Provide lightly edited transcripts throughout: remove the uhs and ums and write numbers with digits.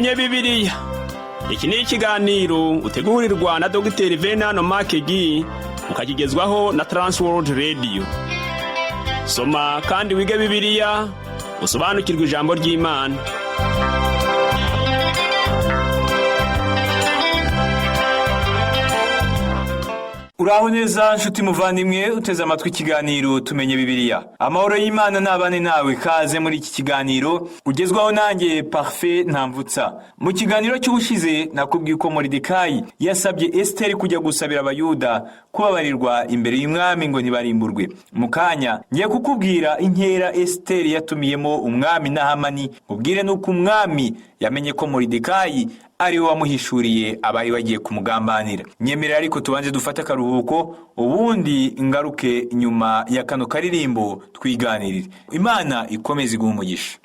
tumenye Bibiliya. Iki ni ikiganiro utegurirwa na Dr. Venano Makegi ukakigezwaho na Transworld Radio. Soma kandi wige Bibiliya, usobanukirwe ijambo ry'Imana. Uraho neza nshuti muvandimwe uteze amatwi ikiganiro tumenye Bibiliya. Amahoro y'Imana nabane nawe, kaze muri iki kiganiro ugezwaho nanjye Parfait Ntamvutsa. Mu kiganiro cy'ubushize nakubwiye ko Moridekayi yasabye Esteri kujya gusabira abayuda kubabarirwa imbere y'umwami ngo ntibarimburwe. Mu kanya ngiye kukubwira inkera Esteri yatumiyemo umwami na Hamani, ubwire nuko umwami yamenye ko Moridekayi ari we wamuhishuriye abari bagiye kumugambanira. Nyemerera ariko tubanze dufate akaruhuko, ubundi ngaruke nyuma ya kano karirimbo twiganirire. Imana ikomeze iguhe umugisha.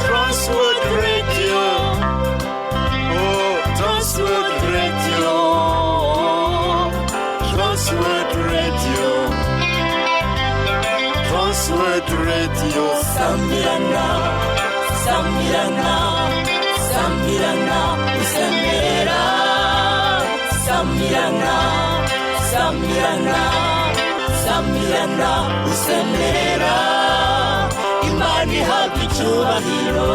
Transworld Radio. Sambirana, Sambirana, Sambirana, Usemerera. Sambirana, Sambirana, Sambirana, Usemerera. Imana ihabwa icyubahiro.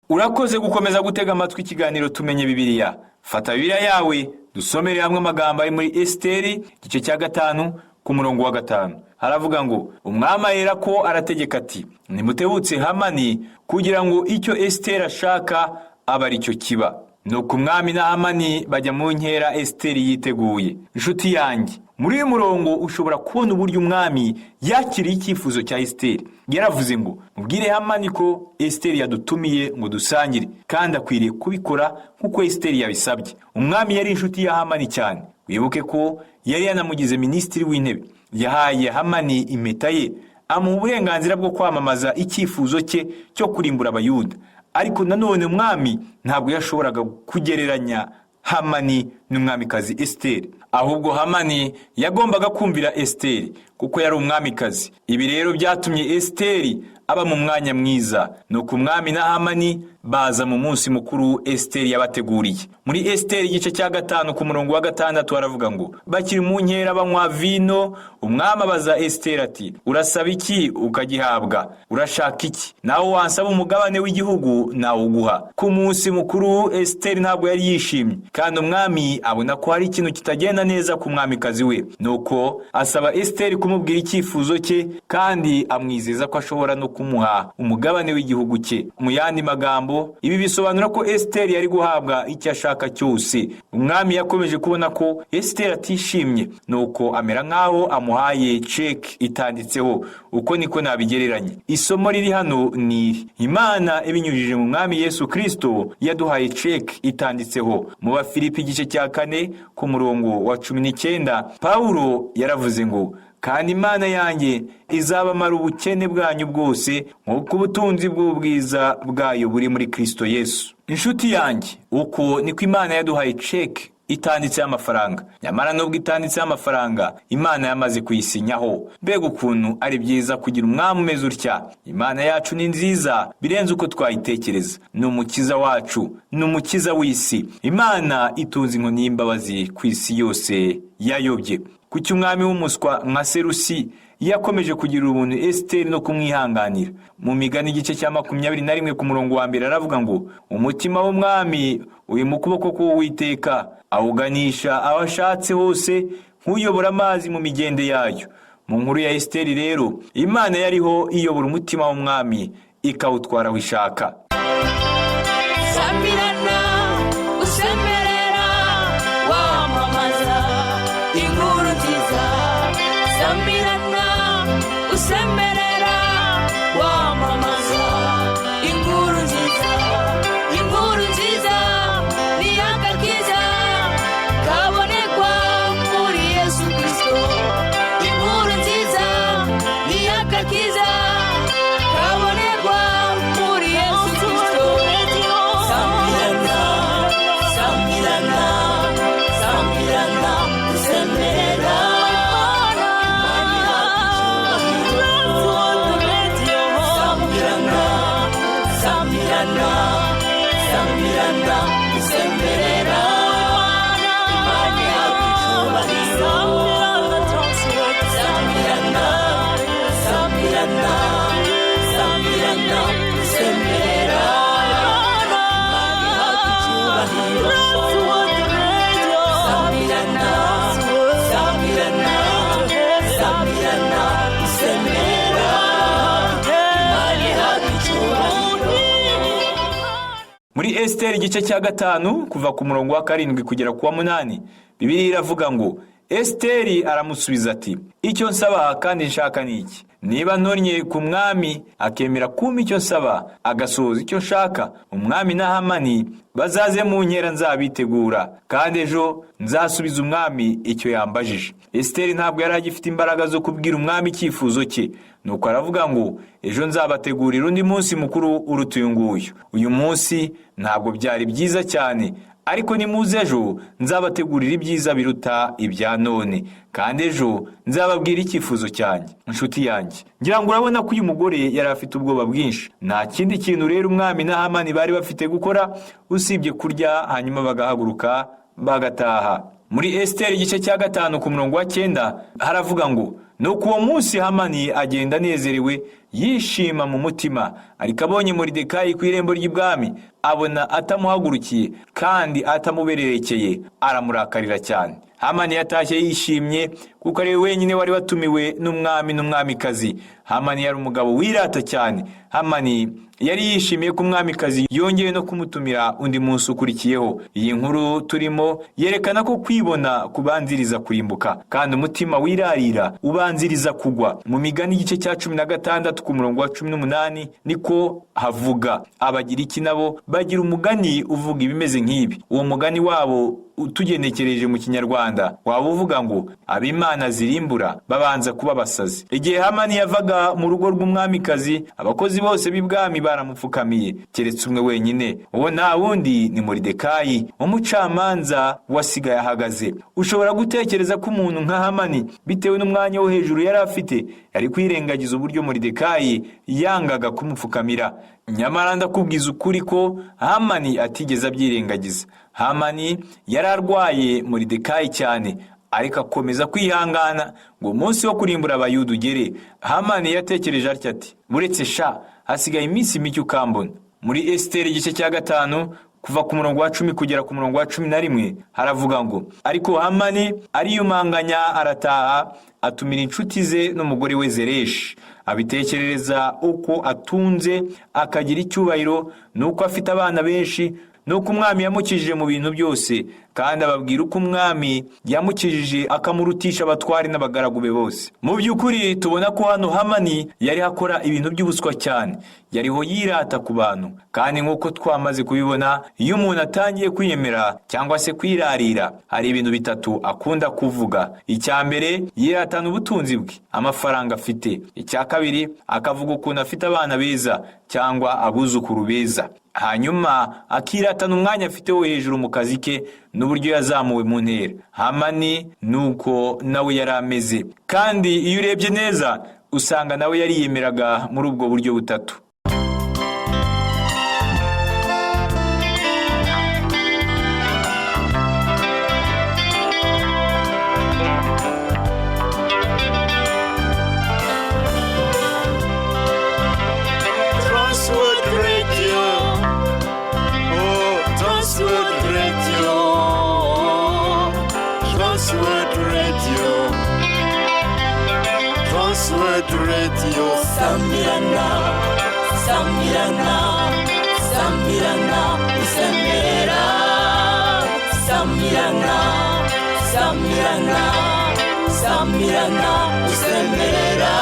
Urakoze gukomeza gutega amatwi ikiganiro tumenye Bibiliya. Fata Bibiliya yawe dusomere hamwe amagambo ari muri Esteri igice cya 5 ku murongo wa 5. Haravuga ngo umwami ahera ko arategeka ati nimutebutse Hamani kugira ngo icyo Esteri ashaka aba ari cyo kiba. Nuko umwami na Hamani bajya mu nkera Esteri yiteguye. Inshuti yanjye, muri uyu murongo ushobora kubona uburyo umwami yakiriye icyifuzo cya Esteri. Yaravuze ngo mubwire Hamani ko Esteri yadutumiye ngo dusangire, kandi akwiriye kubikora nk'uko Esteri yabisabye. Umwami yari inshuti ya Hamani cyane. Wibuke ko yari yanamugize minisitiri w'intebe. Yahaye Hamani impeta ye, amuha uburenganzira bwo kwamamaza icyifuzo cye cyo kurimbura abayuda. Ariko nanone umwami ntabwo yashoboraga kugereranya Hamani n'umwamikazi Esteri. Ahubwo Hamani yagombaga kumvira Esteri kuko yari umwamikazi. Ibi rero byatumye Esteri aba mu mwanya mwiza. Nuko umwami na Hamani baza mu munsi mukuru Esteri yabateguriye. Muri Esteri igice cya 5 ku murongo wa 6 haravuga ngo bakiri mu nkera banywa vino. Umwami abaza Esteri ati urasaba iki ukagihabwa, urashaka iki? Nawe wansaba umugabane w'igihugu nawe uguha. Ku munsi mukuru Esteri ntabwo yari yishimye, kandi umwami abona ko hari ikintu kitagenda neza ku mwamikazi we. Nuko asaba Esteri kumubwira icyifuzo cye, kandi amwizeza ko ashobora no kumuha umugabane w'igihugu cye. Mu yandi magambo, ibi bisobanura ko Esteri yari guhabwa icyo ashaka cyose. Umwami yakomeje kubona ko Esteri atishimye, nuko amera nkaho amuhaye check itanditseho. Uko niko nabigereranya. Isomo riri hano ni Imana ibinyujije mu mwami Yesu Kristo yaduhaye check itanditseho. Mu Bafilipi igice cya 4 ku murongo wa 19 Paulo yaravuze ngo kandi Imana yanjye izabamara ubukene bwanyu bwose nk'uko ubutunzi bw'ubwiza bwayo buri muri Kristo Yesu. Inshuti yanjye, uko niko Imana yaduhaye check itanditseho amafaranga. Nyamara nubwo itanditseho amafaranga, Imana yamaze kuyisinyaho. Mbega ukuntu ari byiza kugira umwami umeze utya. Imana yacu ni nziza birenze uko twayitekereza. Ni umukiza wacu, ni umukiza w'isi. Imana itunze inkoni y'imbabazi ku isi yose yayobye. Kuki umwami w'umuswa nka Serusi yakomeje kugira ubuntu Esteri no kumwihanganira. Mu Migani igice cya 21 ku murongo wa 1 aravuga ngo umutima w'umwami uri mu kuboko k'Uwiteka, awuganisha abashatse hose nk'uyobora amazi mu migende yayo. Mu nkuru ya Esteri rero, Imana yariho iyobora umutima w'umwami ikawutwara aho ishaka. Sambirana, usemerera, wamamaza inkuru nziza. Sambirana, usemerera, wamamaza inkuru nziza. Inkuru nziza ni agakiza kabonekwa muri Yesu Kristo. Inkuru nziza ni agakiza kabonekwa muri Yesu Kristo. Esiteri igice cya 5 kuva ku murongo wa 7 kugera ku wa 8, Bibiliya iravuga ngo Esiteri aramusubiza ati, icyo nsaba kandi nshaka ni iki? Niba ntornye ku mwami akemera kumpa icyo nsaba agasohoza icyo nshaka, umwami na Hamani bazaze mu nkera nzabitegura, kandi ejo nzasubiza umwami icyo yambajije. Esiteri ntabwo yari agifite imbaraga zo kubwira umwami icyifuzo cye, nuko aravuga ngo ejo nzabategurira undi munsi mukuru uruta uyu nguyu. Uyu munsi ntabwo byari byiza cyane, ariko nimuze ejo nzabategurira ibyiza biruta ibya none, kandi ejo nzababwira icyifuzo cyanjye. Inshuti yanjye, ngira ngo urabona ko uyu mugore yari afite ubwoba bwinshi. Nta kindi kintu rero umwami na Hamani bari bafite gukora usibye kurya, hanyuma bagahaguruka bagataha. Muri Esiteri igice cya 5 ku murongo wa 9 haravuga ngo nuko uwo munsi Hamani agenda anezerewe yishima mu mutima, ariko abonye Moridekayi ku irembo ry'ibwami abona atamuhagurukiye kandi atamubererekeye, aramurakarira cyane. Hamani yatashye yishimye kuko ari wenyine wari watumiwe n'umwami n'umwamikazi. Hamani yari umugabo wirata cyane. Hamani yari yishimiye ko umwamikazi yongeye no kumutumira undi munsi ukurikiyeho. Iyi nkuru turimo yerekana ko kwibona kubanziriza kurimbuka, kandi umutima wirarira ubanziriza kugwa. Mu Migani igice cya 16 ku murongo wa 18 niko havuga, Abagiriki nabo bagira umugani uvuga ibimeze nk'ibi. Uwo mugani wabo utugenekereje mu Kinyarwanda waba uvuga ngo ab'Imana zirimbura babanza kuba basazi. Igihe Hamani yavaga mu rugo rw'umwamikazi, abakozi bose b'ibwami baramupfukamiye keretse umwe wenyine. Uwo nta wundi ni Moridekayi, umucamanza wasigaye ahagaze. Ushobora gutekereza ko umuntu nka Hamani, bitewe n'umwanya wo hejuru yari afite, yari kwirengagiza uburyo Moridekayi yangaga kumupfukamira. Nyamara ndakubwiza ukuri ko Hamani atigeze abyirengagiza. Hamani yari arwaye Moridekayi cyane, ariko akomeza kwihangana ngo umunsi wo kurimbura Abayuda ugere. Hamani yatekereje atya ati, buretse sha hasigaye iminsi mike ukambona. Muri Esiteri igice cya 5 kuva ku murongo wa 10 kugera ku murongo wa 11 haravuga ngo ariko Hamani ariyumanganya arataha, atumira inshuti ze n'umugore we Zereshi, abitekerereza uko atunze akagira icyubahiro, nuko afite abana benshi, nuko umwami yamukijije mu bintu byose, kandi ababwira uko umwami yamukijije akamurutisha abatwari n'abagaragu be bose. Mu by'ukuri tubona ko hano Hamani yari akora ibintu by'ubuswa cyane, yariho yirata ku bantu. Kandi nk'uko twamaze kubibona, iyo umuntu atangiye kwiyemera cyangwa se kwirarira, hari ibintu bitatu akunda kuvuga. Icya mbere, yiratana ubutunzi bwe, amafaranga afite. Icya kabiri, akavuga ukuntu afite abana beza cyangwa abuzukuru beza. Hanyuma akiratana umwanya afite wo hejuru mu kazi ke n'uburyo yazamuwe mu ntera. Hamani nuko nawe yari ameze, kandi iyo urebye neza usanga nawe yariyemeraga muri ubwo buryo butatu. Radio Samirana, Samirana, Samirana, Usemera, Samirana, Samirana, Samirana, Usemera.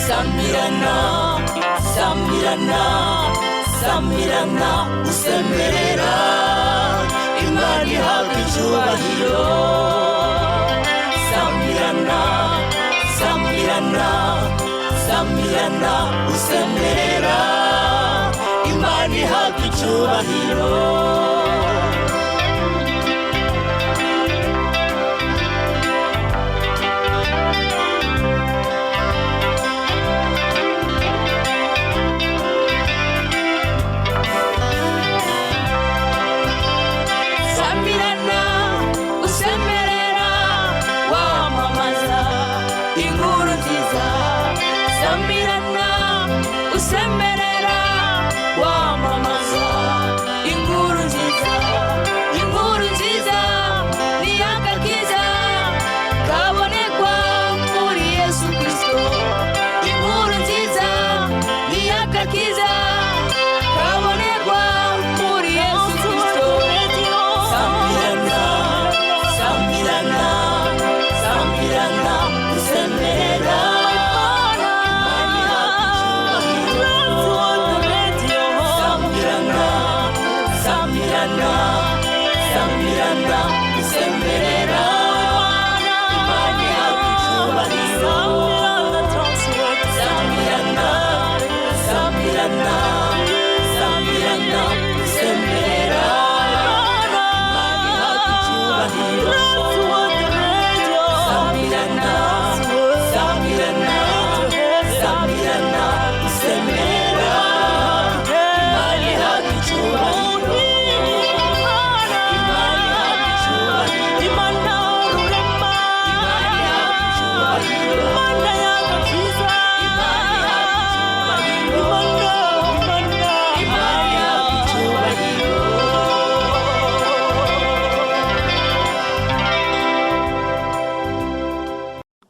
Samirana, Samirana, Samirana, Usemera, Imana ihabwa icyubahiro. Samirana, Samirana, Samirana, Usemera, Imana ihabwa icyubahiro. Samirana, usemerera wamamaza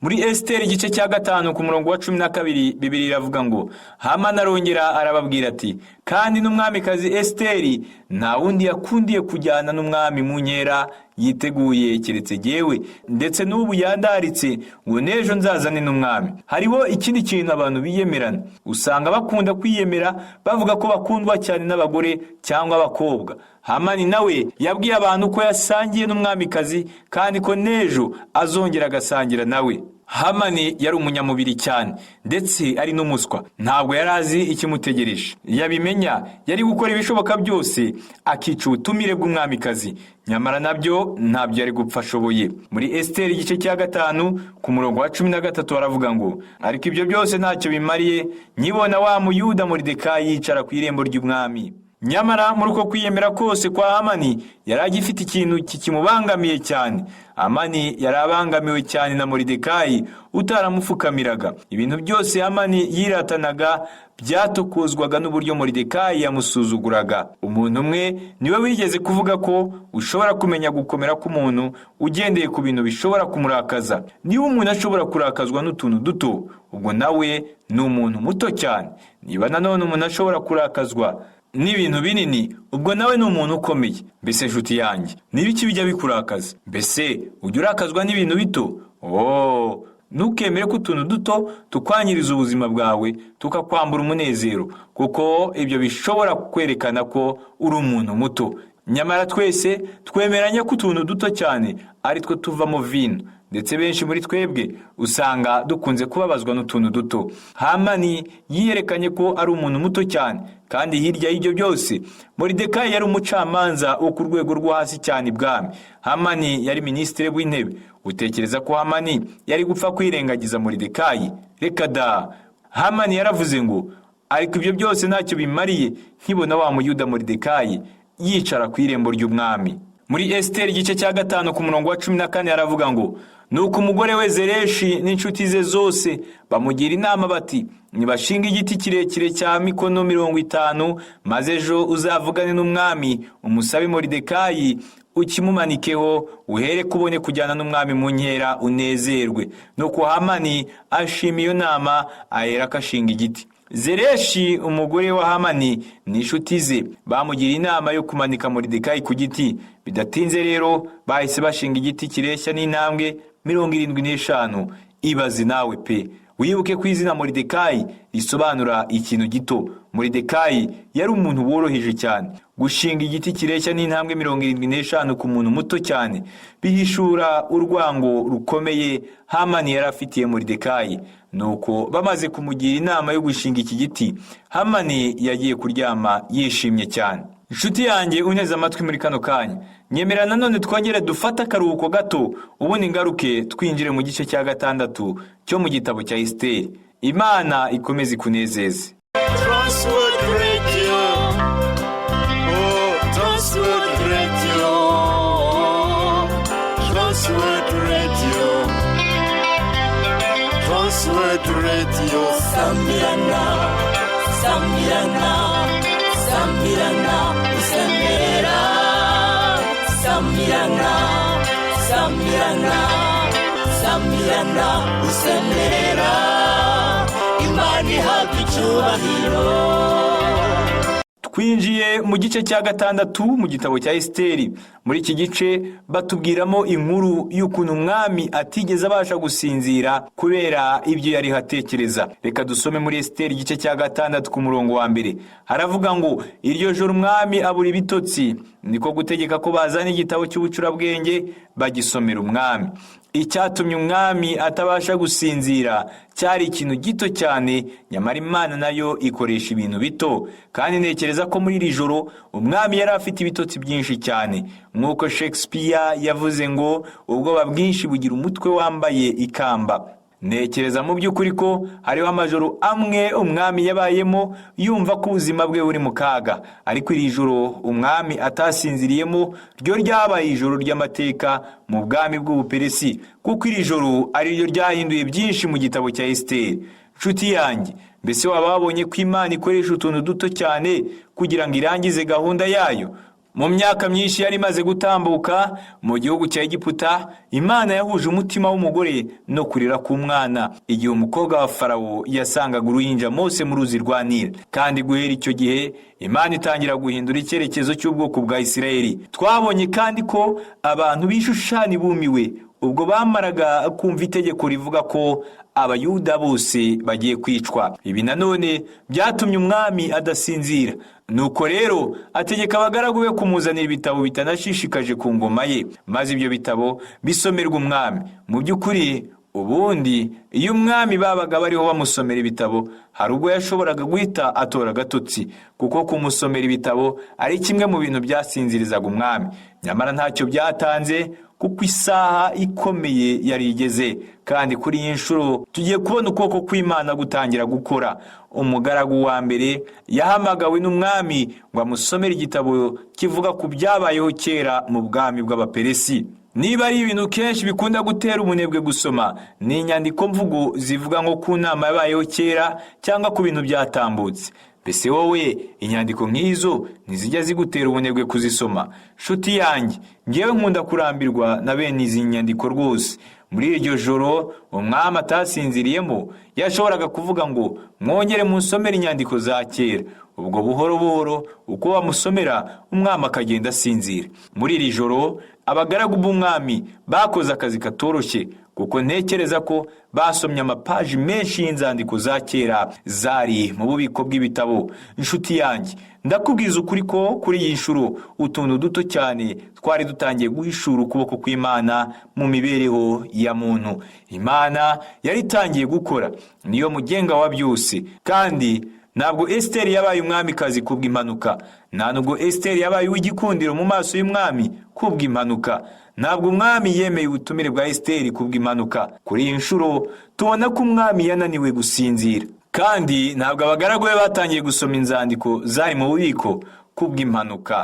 Muri Esiteri igice cya 5 ku murongo wa 12 Bibiliya iravuga ngo Hamani arongera arababwira ati kandi n'umwamikazi Esiteri nta wundi yakundiye kujyana n'umwami mu nkera yiteguye keretse jyewe, ndetse n'ubu yandaritse ngo n'ejo nzazane n'umwami. Hariho ikindi kintu abantu biyemerana, usanga bakunda kwiyemera bavuga ko bakundwa cyane n'abagore cyangwa abakobwa. Hamani nawe yabwiye abantu ko yasangiye n'umwamikazi kandi ko n'ejo azongera agasangira nawe. Hamani yari umunyamubiri cyane ndetse ari n'umuswa, ntabwo yari azi ikimutegereje. Yabimenya yari gukora ibishoboka byose akica ubutumire bw'umwamikazi, nyamara nabyo ntabyo yari gupfa ashoboye. Muri Esiteri igice cya 5 ku murongo wa 13 baravuga ngo ariko ibyo byose ntacyo bimariye nkibona wa Muyuda Moridekayi yicara ku irembo ry'umwami. Nyamara muri uko kwiyemera kose kwa Hamani yari agifite ikintu kikimubangamiye cyane. Hamani yari abangamiwe cyane na Moridekayi utaramupfukamiraga. Ibintu byose Hamani yiratanaga byatokozwaga n'uburyo Moridekayi yamusuzuguraga. Umuntu umwe niwe wigeze kuvuga ko ushobora kumenya gukomera k'umuntu ugendeye ku bintu bishobora kumurakaza. Niba umuntu ashobora kurakazwa n'utuntu duto, ubwo nawe ni umuntu muto cyane. Niba nanone umuntu ashobora kurakazwa n'ibintu binini, ubwo nawe ni umuntu ukomeye. Mbese nshuti yanjye, n'ibiki bijya bikurakaza? Mbese ujya urakazwa n'ibintu bito? Ntukemere ko utuntu duto tukwangiriza ubuzima bwawe, tukakwambura umunezero, kuko ibyo bishobora kwerekana ko uri umuntu muto. Nyamara twese twemeranya ko utuntu duto cyane ari two tuvamo vino, ndetse benshi muri twebwe usanga dukunze kubabazwa n'utuntu duto. Hamani yiyerekanye ko ari umuntu muto cyane, kandi hirya y'ibyo byose Moridekayi yari umucamanza wo ku rwego rwo hasi cyane ibwami. Hamani yari minisitiri w'intebe. Utekereza ko Hamani yari gupfa kwirengagiza Moridekayi? Reka da! Hamani yaravuze ngo ariko ibyo byose ntacyo bimariye nkibona wa Muyuda Moridekayi yicara ku irembo ry'umwami. Muri Esiteri igice cya 5 ku murongo wa 14 aravuga ngo nuko umugore we Zereshi n'inshuti ze zose bamugira inama bati nibashinga igiti kirekire cya mikono 50, maze ejo uzavugane n'umwami umusabe Moridekayi ukimumanikeho, uhere kubone kujyana n'umwami mu nkera unezerwe. Nuko Hamani ashima iyo nama, ahera akashinga igiti. Zereshi umugore wa Hamani n'inshuti ze bamugira inama yo kumanika Moridekayi ku giti. Bidatinze rero bahise bashinga igiti kireshya n'intambwe 75. Ibaze nawe pe! Wibuke ko izina Moridekayi risobanura ikintu gito. Moridekayi yari umuntu woroheje cyane. Gushinga igiti kireshya n'intambwe 75 ku muntu muto cyane bihishura urwango rukomeye Hamani yari afitiye Moridekayi. Nuko bamaze kumugira inama yo gushinga iki giti, Hamani yagiye kuryama yishimye cyane. Inshuti yanjye uneze amatwi muri kano kanya, nyemera nanone twongere dufata akaruhuko gato, ubundi ngaruke twinjire mu gice cya 6 cyo mu gitabo cya Esiteri. Imana ikomeze kunezeze. Transworld Radio. Transworld Radio. Transworld Radio. Transworld Radio. Sambirana, Sambirana, Sambirana, Usembera. Sambirana, Sambirana, Sambirana, Usembera. Imani hafi icyubahiro. Twinjiye mu gice cya 6 mu gitabo cya Esiteri. Muri iki gice batubwiramo inkuru y'ukuntu umwami atigeze abasha gusinzira kubera ibyo yari hatekereza. Reka dusome muri Esiteri igice cya 6 ku murongo wa 1. Haravuga ngo iryo joro umwami abura ibitotsi, niko gutegeka ko bazana igitabo cy'ubucurabwenge bagisomera umwami. Icyatumye umwami atabasha gusinzira cyari ikintu gito cyane, nyamara Imana nayo ikoresha ibintu bito. Kandi ntekereza ko muri iri joro umwami yari afite ibitotsi byinshi cyane, nk'uko Shakespeare yavuze ngo ubwoba bwinshi bugira umutwe wambaye ikamba. Ntekereza mu by'ukuri ko hariho amajoro amwe umwami yabayemo yumva ko ubuzima bwe buri mu kaga, ariko iri joro umwami atasinziriyemo ryo ryabaye ijoro ry'amateka mu bwami bw'Ubuperesi, kuko iri joro ari ryo ryahinduye byinshi mu gitabo cya Esiteri. Nshuti yanjye, mbese waba wabonye ko Imana ikoresha utuntu duto cyane kugira ngo irangize gahunda yayo? Mu myaka myinshi yari imaze gutambuka mu gihugu cya Egiputa, Imana yahuje umutima w'umugore no kurira k'umwana igihe umukobwa wa Farawo yasangaga uruhinja Mose mu ruzi rwa Nili. Kandi guhera icyo gihe Imana itangira guhindura icyerekezo cy'ubwoko bwa Isirayeli. Twabonye kandi ko abantu b'Ishushani bumiwe ubwo bamaraga kumva itegeko rivuga ko Abayuda bose bagiye kwicwa. Ibi nanone byatumye umwami adasinzira. Nuko rero ategeka abagaragu be kumuzanira ibitabo bitanashishikaje ku ngoma ye, maze ibyo bitabo bisomerwa umwami. Mu by'ukuri ubundi iyo umwami babaga bariho bamusomera ibitabo, hari ubwo yashoboraga guhita atora agatotsi, kuko kumusomera ibitabo ari kimwe mu bintu byasinzirizaga umwami. Nyamara ntacyo byatanze, kuko isaha ikomeye yari igeze. Kandi kuri iyi nshuro tugiye kubona ukuboko kw'Imana gutangira gukora. Umugaragu wa mbere yahamagawe n'umwami ngo amusomere igitabo kivuga ku byabayeho kera mu bwami bw'Abaperesi. Niba ari ibintu kenshi bikunda gutera umunebwe gusoma, ni inyandiko mvugo zivuga nko ku nama yabayeho kera cyangwa ku bintu byatambutse. Mbese wowe inyandiko nk'izo ntizijya zigutera ubunebwe kuzisoma? Nshuti yanjye, ngewe nkunda kurambirwa na bene izi nyandiko rwose. Muri iryo joro umwami atasinziriyemo, yashoboraga kuvuga ngo mwongere munsomere inyandiko za kera. Ubwo buhoro buhoro uko bamusomera, umwami akagenda asinzira. Muri iri joro abagaragu b'umwami bakoze akazi katoroshye, kuko ntekereza ko basomye amapaji menshi y'inzandiko za kera zari mu bubiko bw'ibitabo. Inshuti yanjye, ndakubwiza ukuri ko kuri iyi nshuro utuntu duto cyane twari dutangiye guhishura ukuboko kw'Imana mu mibereho ya muntu. Imana yari itangiye gukora, niyo mugenga wa byose. Kandi ntabwo Esiteri yabaye umwamikazi kubw'impanuka, nta nubwo Esiteri yabaye uw'igikundiro mu maso y'umwami kubw'impanuka. Ntabwo umwami yemeye ubutumire bwa Esiteri kubw'impanuka. Kuri iyi nshuro tubona ko umwami yananiwe gusinzira, kandi ntabwo abagaragu be batangiye gusoma inzandiko zari mu bubiko kubw'impanuka.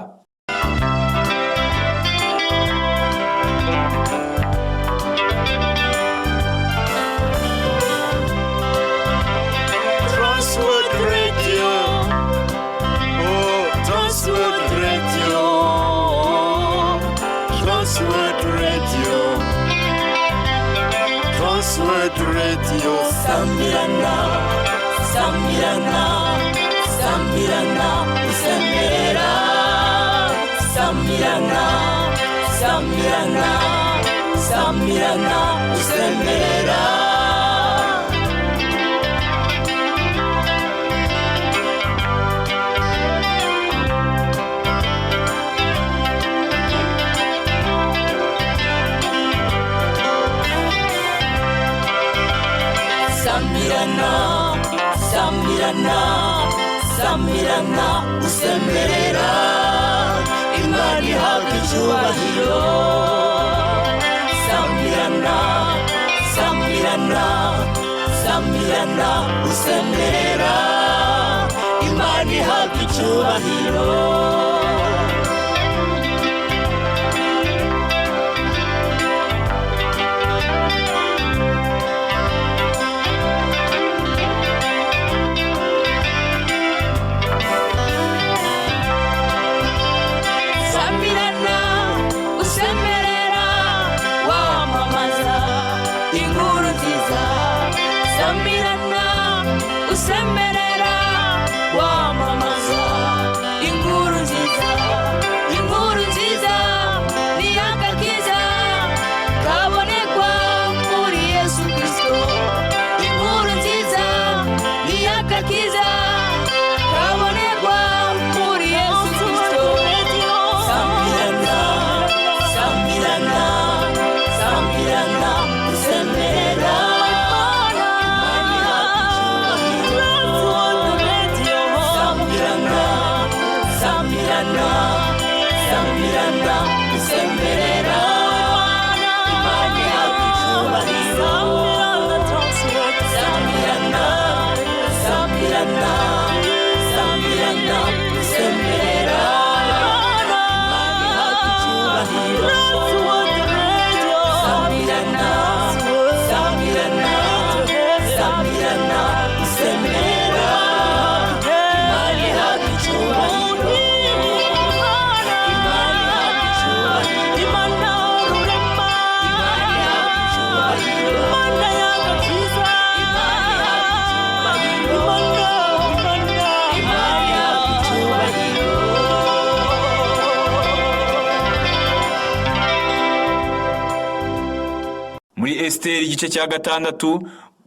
Transworld Radio. Sambirana, Sambirana, Sambirana, Usemerera. Sambirana, Sambirana, Sambirana, Usemerera. Sambirana, Sambirana, Sambirana, Usemerera. Imana ihabwa icyubahiro. Sambirana, Sambirana, Sambirana, Usemerera. Imana ihabwa icyubahiro. Usemerera wamamaza inkuru nziza, inkuru nziza ni agakiza kabonekwa muri Yesu Kristo. Inkuru nziza ni agakiza kabonekwa muri Yesu Kristo. Sambirana, Sambirana, Sambirana, Usemerera. Sambirana, muri Esiteri igice cya 6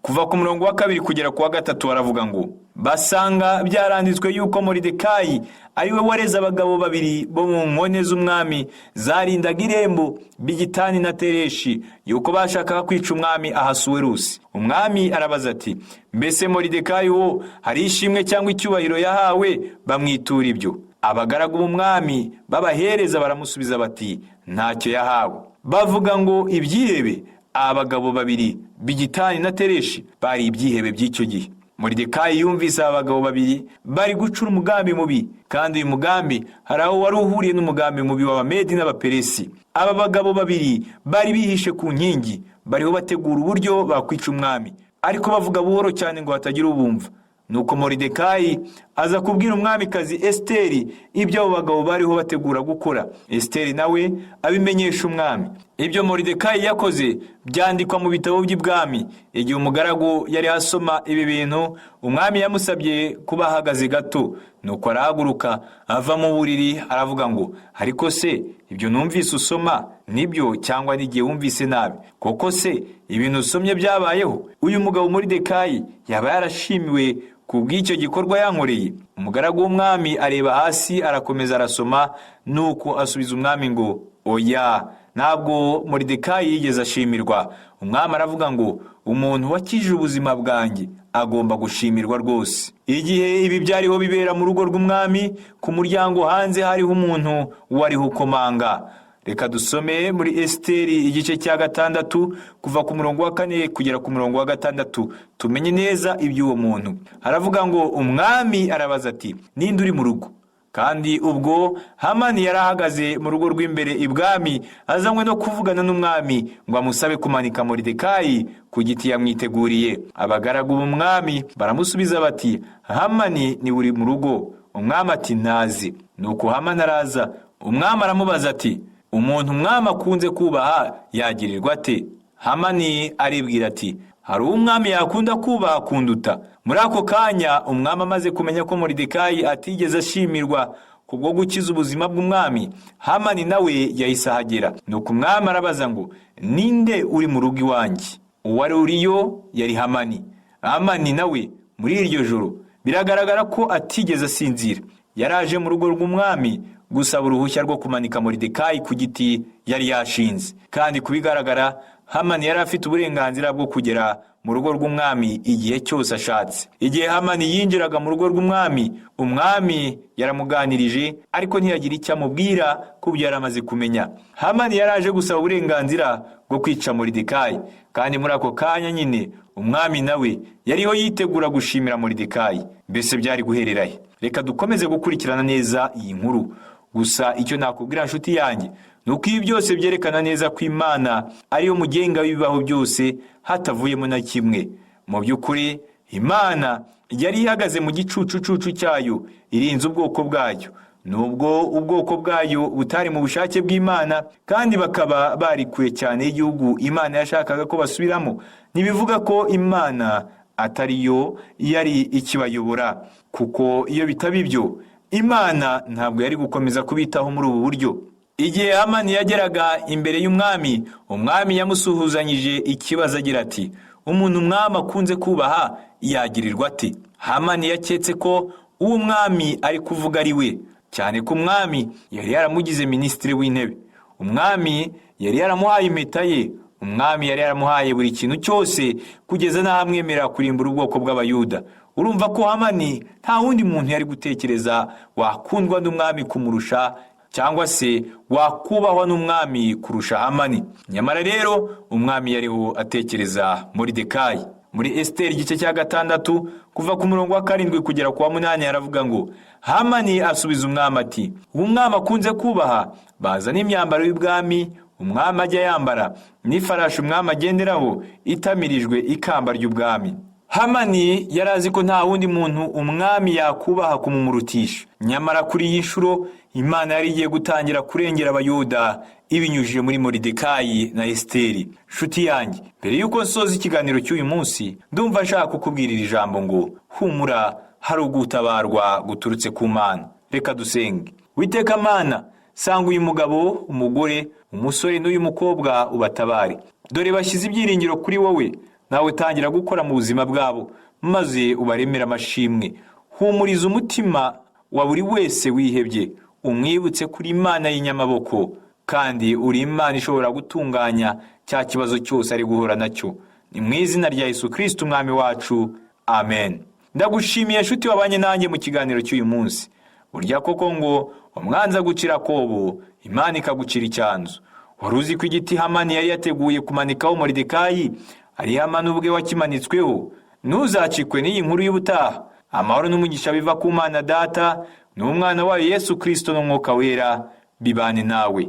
kuva ku murongo wa 2 kugera ku wa 3 haravuga ngo basanga byaranditswe yuko Moridekayi ari we wareze abagabo babiri bo mu nkone z'umwami zarindaga irembo Bigitani na Tereshi yuko bashakaga kwica umwami Ahasuwerusi. Umwami arabaza ati, mbese Moridekayi wo hari ishimwe cyangwa icyubahiro yahawe? Bamwitura ibyo. Abagaragu b'umwami babahereza baramusubiza bati, ntacyo yahawe. Bavuga ngo ibyihebe. Abagabo babiri Bigitani na Tereshi bari ibyihebe by'icyo gihe. Moridekayi yumvise abagabo babiri bari gucura umugambi mubi, kandi uyu mugambi hari aho wari uhuriye n'umugambi mubi w'Abamedi n'Abaperesi. Aba bagabo babiri bari bihishe ku nkingi, bariho bategura uburyo bakwica umwami, ariko bavuga buhoro cyane ngo hatagira ubumva. Nuko Moridekayi aza kubwira umwamikazi Esiteri ibyo abo bagabo bariho bategura gukora. Esiteri nawe abimenyesha umwami. Ibyo Moridekayi yakoze byandikwa mu bitabo by'ibwami. Igihe umugaragu yari asoma ibi bintu, umwami yamusabye kuba ahagaze gato. Nuko arahaguruka ava mu buriri aravuga ngo, ariko se ibyo numvise usoma nibyo cyangwa n'igihe wumvise nabi? Koko se ibintu usomye byabayeho? Uyu mugabo Moridekayi yaba yarashimiwe ku bw'icyo gikorwa yankoreye? Umugaragu w'umwami areba hasi arakomeza arasoma, nuko asubiza umwami ngo, oya, ntabwo Moridekayi yigeze ashimirwa. Umwami aravuga ngo, umuntu wakijije ubuzima bwanjye agomba gushimirwa rwose. Igihe ibi byariho bibera mu rugo rw'umwami, ku muryango hanze hariho umuntu wariho ukomanga. Reka dusome muri Esiteri igice cya 6 kuva ku murongo wa 4 kugera ku murongo wa 6 tumenye neza iby'uwo muntu. Haravuga ngo umwami arabaza ati, ninde uri mu rugo? Kandi ubwo Hamani yarahagaze mu rugo rw'imbere ibwami, azanywe no kuvugana n'umwami ngo amusabe kumanika Moridekayi ku giti yamwiteguriye. Abagaragu b'umwami baramusubiza bati, Hamani ni uri mu rugo? Umwami ati, nazi. Nuko Hamani araza. Umwami aramubaza ati, umuntu umwami akunze kubaha yagirirwa ate? Hamani aribwira ati, hari umwami yakunda kubaha kunduta. Muri ako kanya umwami amaze kumenya ko Moridekayi atigeze ashimirwa kubwo gukiza ubuzima bw'umwami, Hamani nawe yahise ahagera. Nuko umwami arabaza ngo, ninde uri mu rugo iwanjye? Uwari uriyo yari Hamani. Hamani nawe muri iryo joro biragaragara ko atigeze asinzira. Yaraje mu rugo rw'umwami gusaba uruhushya rwo kumanika Moridekayi ku giti yari yashinze. Kandi kubigaragara Hamani yari afite uburenganzira bwo kugera mu rugo rw'umwami igihe cyose ashatse. Igihe Hamani yinjiraga mu rugo rw'umwami, umwami yaramuganirije, ariko ntiyagira icyo amubwira ku byo yari amaze kumenya. Hamani yaraje gusaba uburenganzira bwo kwica Moridekayi, kandi muri ako kanya nyine umwami nawe yariho yitegura gushimira Moridekayi. Mbese byari guhererahe? Reka dukomeze gukurikirana neza iyi nkuru. Gusa icyo nakubwira nshuti yanjye, nuko ibi byose byerekana neza ko Imana ariyo mugenga w'ibibaho byose hatavuyemo na kimwe. Mu by'ukuri Imana yari ihagaze mu gicucucucu cyayo irinze ubwoko bwayo. Nubwo ubwoko bwayo butari mu bushake bw'Imana, kandi bakaba bari kure cyane y'igihugu Imana yashakaga ko basubiramo, ntibivuga ko Imana atariyo yari ikibayobora, kuko iyo bitaba ibyo Imana ntabwo yari gukomeza kubitaho muri ubu buryo. Igihe Hamani yageraga imbere y'umwami, umwami yamusuhuzanyije ikibazo agira ati, umuntu umwami akunze kubaha yagirirwa ate? Hamani yaketse ko uwo mwami ari kuvuga ari we, cyane ko umwami yari yaramugize minisitiri w'intebe. Umwami yari yaramuhaye impeta ye. Umwami yari yaramuhaye buri kintu cyose kugeza n'aho amwemerera kurimbura ubwoko bw'Abayuda. Urumva ko Hamani nta wundi muntu yari gutekereza wakundwa n'umwami kumurusha, cyangwa se wakubahwa n'umwami kurusha Hamani. Nyamara rero umwami yariho atekereza Moridekayi. Muri Esiteri igice cya 6 kuva ku murongo wa 7 kugera ku wa 8 haravuga ngo, Hamani asubiza umwami ati, umwami akunze kubaha bazana imyambaro y'ubwami umwami ajya yambara, n'ifarashi umwami agenderaho itamirijwe ikamba ry'ubwami. Hamani yari azi ko nta wundi muntu umwami yakubaha kumumurutisha. Nyamara kuri iyi nshuro Imana yari igiye gutangira kurengera Abayuda ibinyujije muri Moridekayi na Esiteri. Nshuti yanjye, mbere y'uko nsoza ikiganiro cy'uyu munsi, ndumva nshaka kukubwirira ijambo ngo, humura, hari ugutabarwa guturutse ku Mana. Reka dusenge. Uwiteka Mana, sanga uyu mugabo, umugore, umusore n'uyu mukobwa ubatabare. dore bashyize ibyiringiro kuri wowe, nawe tangira gukora mu buzima bwabo maze ubaremere amashimwe. Humuriza umutima wa buri wese wihebye, umwibutse kuri Imana y'inyamaboko, kandi uri Imana ishobora gutunganya cya kibazo cyose ari guhura nacyo. Ni mu izina rya Yesu Kristo umwami wacu, amen. Ndagushimiye nshuti wabanye nanjye mu kiganiro cy'uyu munsi. Burya koko ngo umwanzi agucira akobo, Imana ikagucira icyanzu. Wari uzi ko igiti Hamani yari yateguye kumanikaho Moridekayi ari Hamani ubwe wakimanitsweho? Ntuzacikwe n'iyi nkuru y'ubutaha. Amahoro n'umugisha biva ku Mana Data n'Umwana wayo Yesu Kristo n'Umwuka Wera bibane nawe.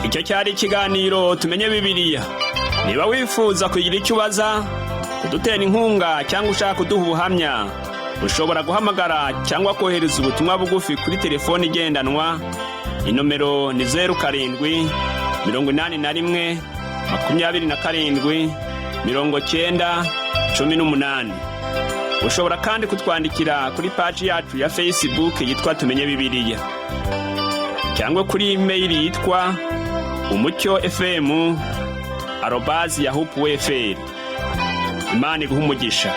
Icyo cyari ikiganiro tumenye Bibiliya. Niba wifuza kugira icyo ubaza, kudutera inkunga cyangwa ushaka kuduha ubuhamya, ushobora guhamagara cyangwa kohereza ubutumwa bugufi kuri telefoni igendanwa. Inomero ni 07 81 27 90 18. Ushobora kandi kutwandikira kuri page yacu ya Facebook yitwa Tumenye Bibiliya, cyangwa kuri email yitwa umucyo@yahoo.fr. Imana iguhe umugisha.